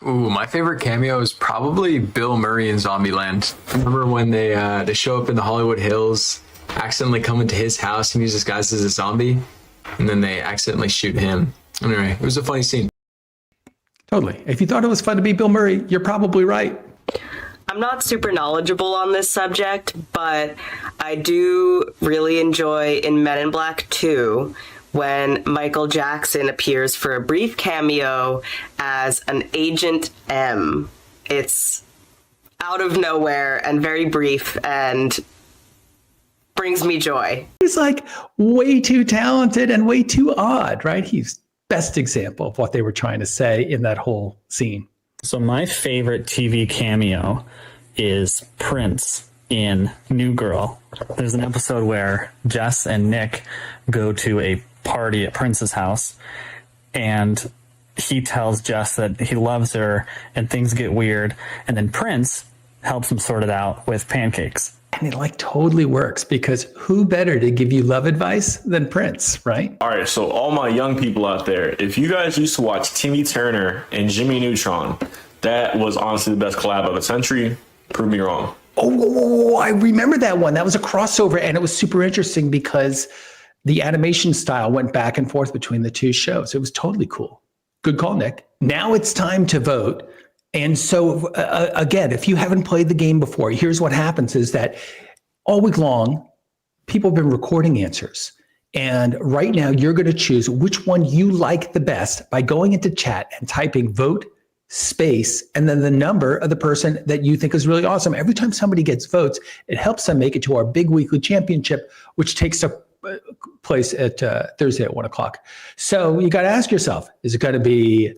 Ooh, my favorite cameo is probably Bill Murray in Zombieland. Remember when they show up in the Hollywood Hills, accidentally come into his house and he's disguised as a zombie, and then they accidentally shoot him. Anyway, it was a funny scene. Totally. If you thought it was fun to be Bill Murray, you're probably right. I'm not super knowledgeable on this subject, but I do really enjoy in Men in Black 2 when Michael Jackson appears for a brief cameo as an Agent M. It's out of nowhere and very brief and brings me joy. He's like way too talented and way too odd, right? He's best example of what they were trying to say in that whole scene. So my favorite TV cameo is Prince in New Girl. There's an episode where Jess and Nick go to a party at Prince's house, and he tells Jess that he loves her and things get weird, and then Prince helps him sort it out with pancakes. And it like totally works because who better to give you love advice than Prince, right? All right, so all my young people out there, if you guys used to watch Timmy Turner and Jimmy Neutron, that was honestly the best collab of the century. Prove me wrong. Oh, I remember that one. That was a crossover, and it was super interesting because the animation style went back and forth between the two shows. It was totally cool. Good call, Nick. Now it's time to vote. And so, again, if you haven't played the game before, here's what happens is that all week long, people have been recording answers. And right now, you're going to choose which one you like the best by going into chat and typing vote space and then the number of the person that you think is really awesome. Every time somebody gets votes, it helps them make it to our big weekly championship, which takes place at Thursday at 1 o'clock. So you got to ask yourself, is it going to be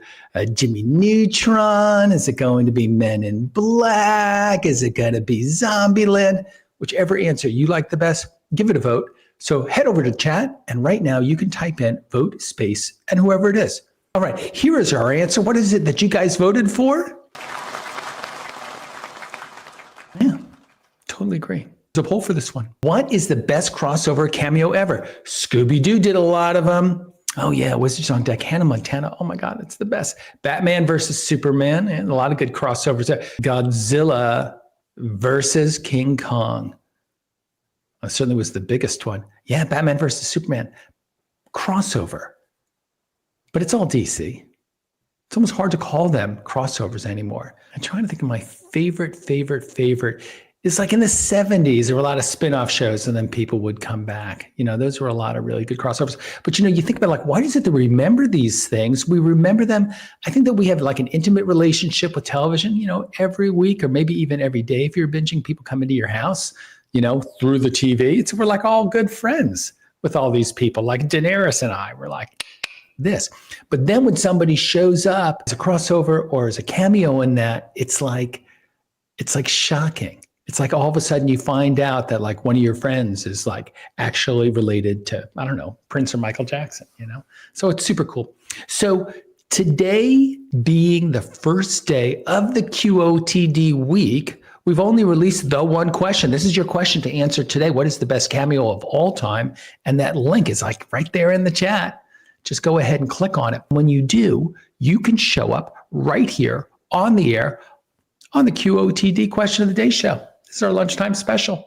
Jimmy Neutron? Is it going to be Men in Black? Is it going to be Zombieland? Whichever answer you like the best, give it a vote. So head over to chat, and right now you can type in vote space and whoever it is. All right, here is our answer. What is it that you guys voted for? Yeah, totally agree. There's a poll for this one. What is the best crossover cameo ever? Scooby Doo did a lot of them. Oh yeah, Wizards on Deck, Hannah Montana. Oh my God, it's the best. Batman versus Superman, and a lot of good crossovers there. Godzilla versus King Kong. Certainly was the biggest one. Yeah, Batman versus Superman. Crossover. But it's all DC. It's almost hard to call them crossovers anymore. I'm trying to think of my favorite. It's like in the 70s, there were a lot of spin-off shows and then people would come back. You know, those were a lot of really good crossovers. But, you know, you think about like, why is it that we remember these things? We remember them. I think that we have like an intimate relationship with television, you know, every week or maybe even every day. If you're binging, people come into your house, you know, through the TV. We're like all good friends with all these people. Like Daenerys and I were like this. But then when somebody shows up as a crossover or as a cameo in that, it's like shocking. It's like all of a sudden you find out that like one of your friends is like actually related to, I don't know, Prince or Michael Jackson, you know? So it's super cool. So today being the first day of the QOTD week, we've only released the one question. This is your question to answer today. What is the best cameo of all time? And that link is like right there in the chat. Just go ahead and click on it. When you do, you can show up right here on the air on the QOTD Question of the Day show. This is our lunchtime special.